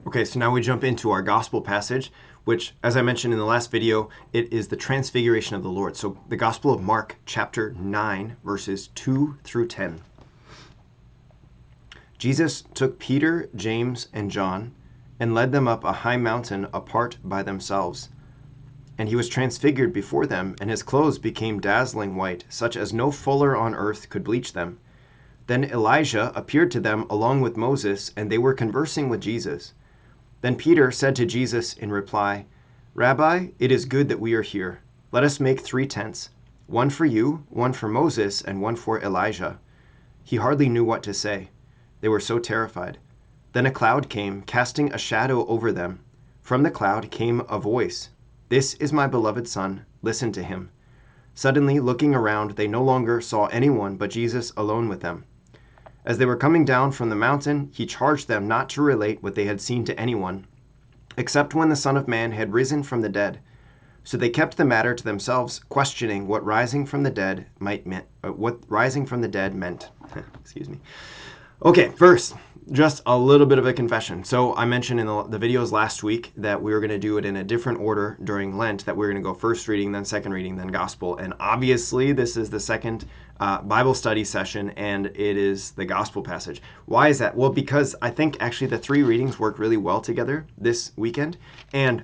Okay, so now we jump into our gospel passage, which, as I mentioned in the last video, it is the transfiguration of the Lord. So the Gospel of Mark, chapter 9, verses 2 through 10. Jesus took Peter, James, and John and led them up a high mountain apart by themselves. And he was transfigured before them, and his clothes became dazzling white, such as no fuller on earth could bleach them. Then Elijah appeared to them along with Moses, and they were conversing with Jesus. Then Peter said to Jesus in reply, "Rabbi, it is good that we are here. Let us make 3 tents, one for you, one for Moses, and one for Elijah." He hardly knew what to say. They were so terrified. Then a cloud came, casting a shadow over them. From the cloud came a voice, "This is my beloved Son, listen to him." Suddenly, looking around, they no longer saw anyone but Jesus alone with them. As they were coming down from the mountain, he charged them not to relate what they had seen to anyone, except when the Son of Man had risen from the dead. So they kept the matter to themselves, questioning what rising from the dead meant. Excuse me. Okay, first, just a little bit of a confession. So I mentioned in the videos last week that we were going to do it in a different order during Lent, that we were going to go first reading, then second reading, then gospel. And obviously, this is the second Bible study session, and it is the gospel passage. Why is that? Well, because I think actually the 3 readings work really well together this weekend, and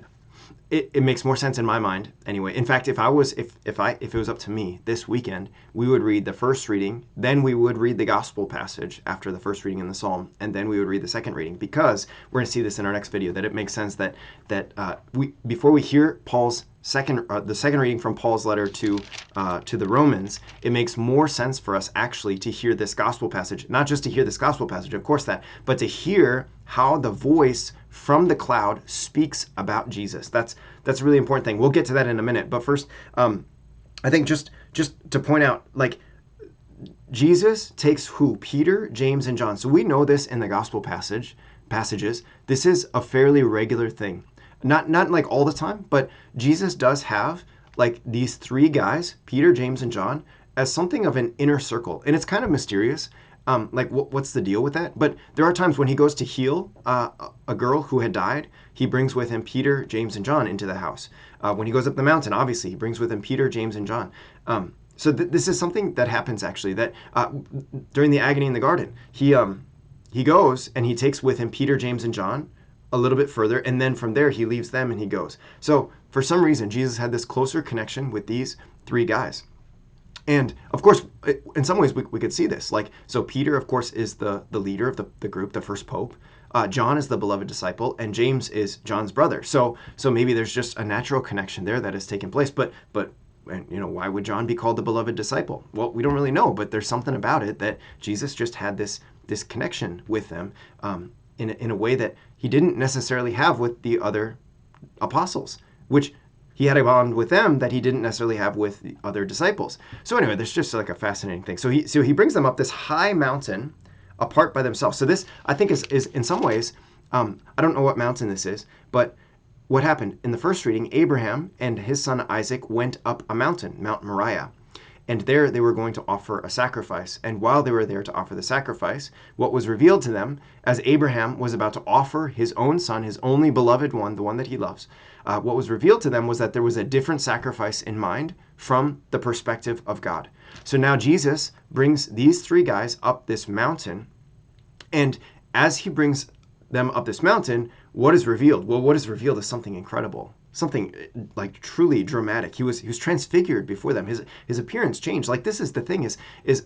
it makes more sense in my mind anyway. In fact, if it was up to me this weekend, we would read the first reading, then we would read the gospel passage after the first reading in the psalm, and then we would read the second reading, because we're going to see this in our next video, that it makes sense that before we hear Paul's the second reading from Paul's letter to the Romans, it makes more sense for us actually to hear this gospel passage, not just to hear this gospel passage, of course but to hear how the voice from the cloud speaks about Jesus. That's a really important thing. We'll get to that in a minute. But first, I think just to point out, like, Jesus takes who? Peter, James, and John. So we know this in the gospel passages. This is a fairly regular thing. Not like all the time, but Jesus does have like these 3 guys, Peter, James, and John, as something of an inner circle. And it's kind of mysterious. Like, what's the deal with that? But there are times when he goes to heal a girl who had died, he brings with him Peter, James, and John into the house. When he goes up the mountain, obviously, he brings with him Peter, James, and John. So this is something that happens, actually, that during the agony in the garden, he goes and he takes with him Peter, James, and John a little bit further, and then from there he leaves them and he goes. So for some reason, Jesus had this closer connection with these 3 guys. And of course, in some ways, we could see this. Like, so Peter, of course, is the leader of the group, the first pope. John is the beloved disciple, and James is John's brother. So maybe there's just a natural connection there that has taken place. But why would John be called the beloved disciple? Well, we don't really know, but there's something about it that Jesus just had this connection with them in a way that he didn't necessarily have with the other apostles, which he had a bond with them that he didn't necessarily have with the other disciples. So anyway, there's just like a fascinating thing. So he brings them up this high mountain apart by themselves. So this, I think, is in some ways, I don't know what mountain this is, but what happened in the first reading, Abraham and his son Isaac went up a mountain, Mount Moriah. And there they were going to offer a sacrifice. And while they were there to offer the sacrifice, what was revealed to them, as Abraham was about to offer his own son, his only beloved one, the one that he loves, what was revealed to them was that there was a different sacrifice in mind from the perspective of God. So now Jesus brings these 3 guys up this mountain, and as he brings them up this mountain, what is revealed? Well, what is revealed is something incredible. Something like truly dramatic. He was transfigured before them. His appearance changed. Like, this is the thing is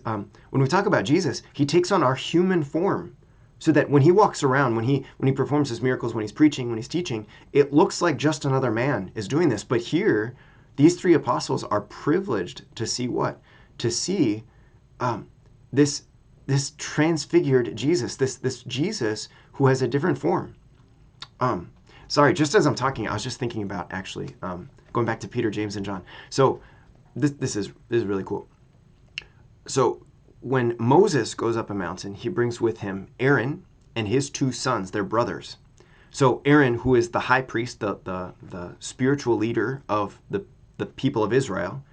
when we talk about Jesus, he takes on our human form, so that when he walks around, when he performs his miracles, when he's preaching, when he's teaching, it looks like just another man is doing this. But here, these 3 apostles are privileged to see what? To see this transfigured Jesus, this Jesus who has a different form. Sorry, just as I'm talking, I was just thinking about actually going back to Peter, James, and John. So this is really cool. So when Moses goes up a mountain, he brings with him Aaron and his 2 sons, their brothers. So Aaron, who is the high priest, the spiritual leader of the people of Israel,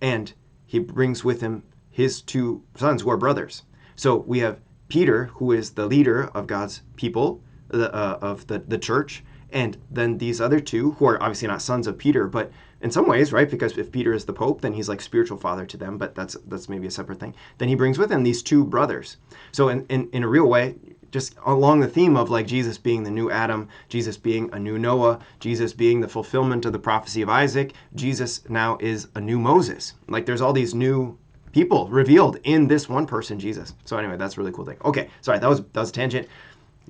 and he brings with him his 2 sons who are brothers. So we have Peter, who is the leader of God's people, the church, and then these other two who are obviously not sons of Peter, but in some ways, right? Because if Peter is the Pope, then he's like spiritual father to them, but that's maybe a separate thing. Then he brings with him these two brothers. So in a real way, just along the theme of like Jesus being the new Adam, Jesus being a new Noah, Jesus being the fulfillment of the prophecy of Isaac, Jesus now is a new Moses. Like there's all these new people revealed in this one person, Jesus. So anyway, that's a really cool thing. Okay, sorry, that was a tangent.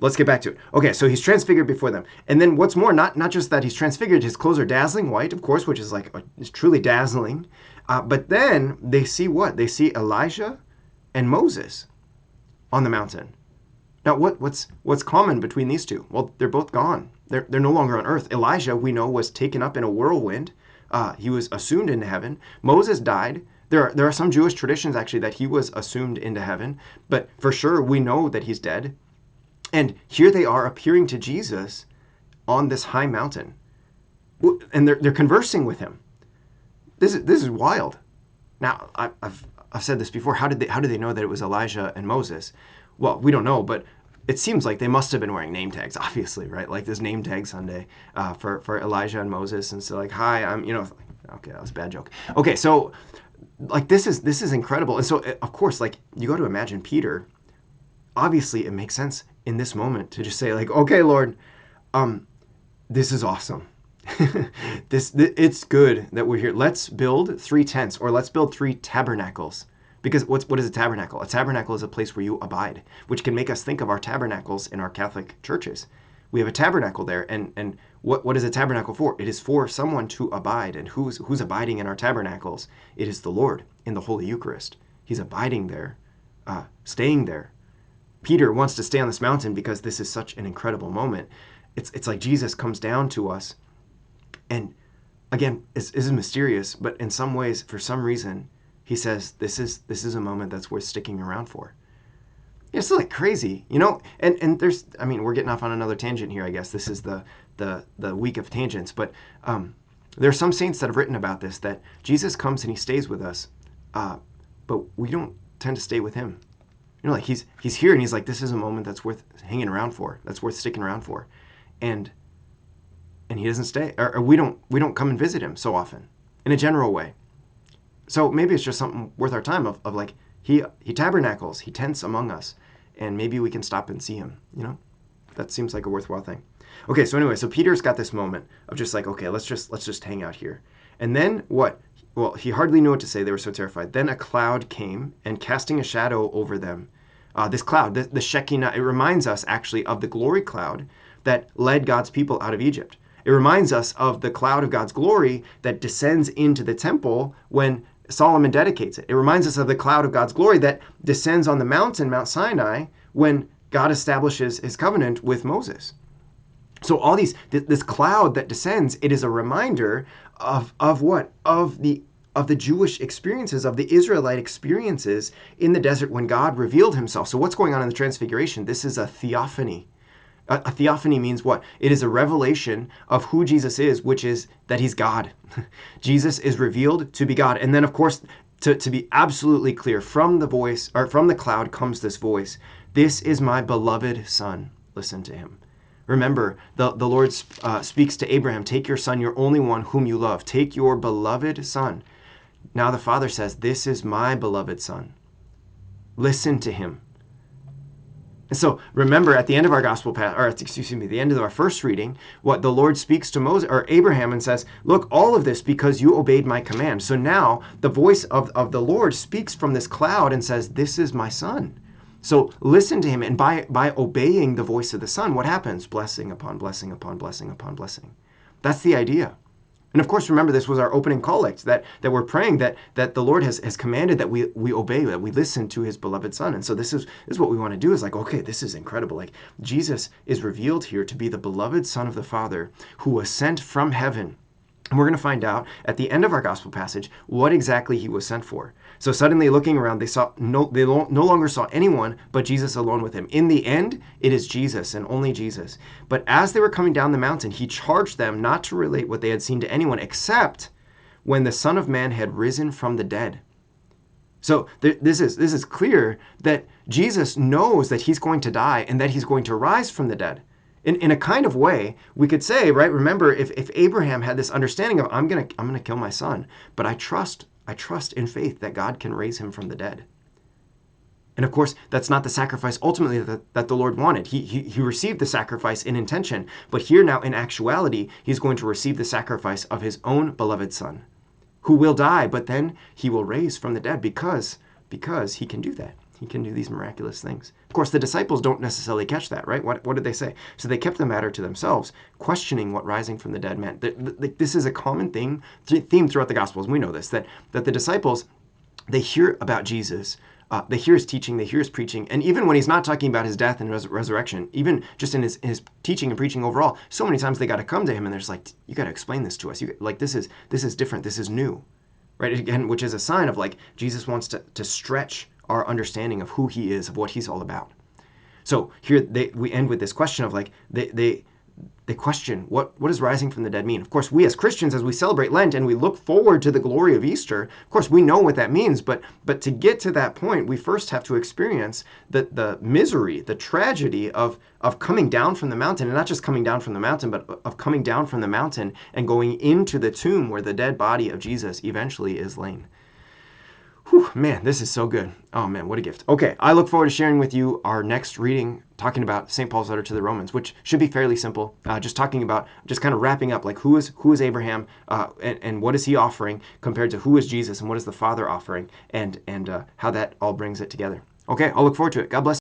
Let's get back to it. Okay, so he's transfigured before them. And then what's more, not just that he's transfigured, his clothes are dazzling white, of course, which is like is truly dazzling. But then they see what? They see Elijah and Moses on the mountain. Now, what's common between these two? Well, they're both gone. They're no longer on earth. Elijah, we know, was taken up in a whirlwind. He was assumed into heaven. Moses died. There are some Jewish traditions, actually, that he was assumed into heaven. But for sure, we know that he's dead. And here they are appearing to Jesus on this high mountain. And they're conversing with him. This is wild. Now, I've said this before. How did they know that it was Elijah and Moses? Well, we don't know, but it seems like they must have been wearing name tags, obviously, right? Like this name tag Sunday for Elijah and Moses. And so like, hi, I'm, okay, that was a bad joke. Okay, so like this is incredible. And so, of course, like you got to imagine Peter, obviously it makes sense in this moment to just say like, okay, Lord, this is awesome. It's good that we're here. Let's build 3 tents, or let's build 3 tabernacles. Because what is a tabernacle? A tabernacle is a place where you abide, which can make us think of our tabernacles in our Catholic churches. We have a tabernacle there, and what is a tabernacle for? It is for someone to abide, and who's abiding in our tabernacles? It is the Lord in the Holy Eucharist. He's abiding there, staying there. Peter wants to stay on this mountain because this is such an incredible moment. It's like Jesus comes down to us, and again, this is mysterious, but in some ways, for some reason, he says, this is a moment that's worth sticking around for. It's like crazy, and there's, we're getting off on another tangent here, I guess. This is the week of tangents, but there are some saints that have written about this, that Jesus comes and he stays with us, but we don't tend to stay with him. Like he's here and he's like, this is a moment that's worth hanging around for, that's worth sticking around for. And he doesn't stay, or we don't come and visit him so often in a general way. So maybe it's just something worth our time of like, he tabernacles, he tents among us, and maybe we can stop and see him, That seems like a worthwhile thing. Okay, so anyway, so Peter's got this moment of just like, okay, let's just hang out here. And then what? Well, he hardly knew what to say. They were so terrified. Then a cloud came, and casting a shadow over them, this cloud, the Shekinah, it reminds us actually of the glory cloud that led God's people out of Egypt. It reminds us of the cloud of God's glory that descends into the temple when Solomon dedicates it. It reminds us of the cloud of God's glory that descends on the mountain, Mount Sinai, when God establishes his covenant with Moses. So all this cloud that descends, it is a reminder of what? Of the Jewish experiences, of the Israelite experiences in the desert when God revealed himself. So what's going on in the Transfiguration? This is a theophany. A theophany means what? It is a revelation of who Jesus is, which is that he's God. Jesus is revealed to be God. And then, of course, to be absolutely clear, from the voice, or from the cloud comes this voice. This is my beloved son. Listen to him. Remember, the Lord speaks to Abraham, take your son, your only one whom you love. Take your beloved son. Now the Father says, this is my beloved son. Listen to him. And so remember, at the end of our the end of our first reading, what the Lord speaks to Moses or Abraham and says, look, all of this because you obeyed my command. So now the voice of the Lord speaks from this cloud and says, this is my son. So listen to him, and by obeying the voice of the Son, what happens? Blessing upon blessing upon blessing upon blessing. That's the idea. And of course, remember, this was our opening collect, that we're praying that the Lord has commanded that we obey, that we listen to his beloved Son. And so this is what we want to do, is like, okay, this is incredible. Like, Jesus is revealed here to be the beloved Son of the Father who was sent from heaven. And we're going to find out at the end of our gospel passage what exactly he was sent for. So suddenly looking around, they no longer saw anyone but Jesus alone with him. In the end, it is Jesus and only Jesus. But as they were coming down the mountain, he charged them not to relate what they had seen to anyone, except when the Son of Man had risen from the dead. So this is clear that Jesus knows that he's going to die and that he's going to rise from the dead. In a kind of way, we could say, right? Remember, if Abraham had this understanding of I'm gonna kill my son, but I trust in faith that God can raise him from the dead. And of course, that's not the sacrifice ultimately that the Lord wanted. He received the sacrifice in intention, but here now in actuality, he's going to receive the sacrifice of his own beloved son, who will die, but then he will raise from the dead because he can do that. He can do these miraculous things. Of course, the disciples don't necessarily catch that, right? What did they say? So they kept the matter to themselves, questioning what rising from the dead meant. This is a common theme throughout the Gospels, and we know this, that the disciples, they hear about Jesus, they hear his teaching, they hear his preaching, and even when he's not talking about his death and resurrection, even just in his teaching and preaching overall, so many times they got to come to him and they're just like, you got to explain this to us. This is different, this is new, right? Again, which is a sign of like Jesus wants to stretch our understanding of who he is, of what he's all about. So here we end with this question of like they question what does rising from the dead mean? Of course, we as Christians, as we celebrate Lent and we look forward to the glory of Easter, of course we know what that means, but to get to that point, we first have to experience the misery, the tragedy of coming down from the mountain, and not just coming down from the mountain, but of coming down from the mountain and going into the tomb where the dead body of Jesus eventually is laid. Whew, man, this is so good. Oh man, what a gift. Okay, I look forward to sharing with you our next reading, talking about St. Paul's letter to the Romans, which should be fairly simple. Just talking about, just kind of wrapping up, like who is Abraham, and what is he offering compared to who is Jesus and what is the Father offering, and how that all brings it together. Okay, I'll look forward to it. God bless.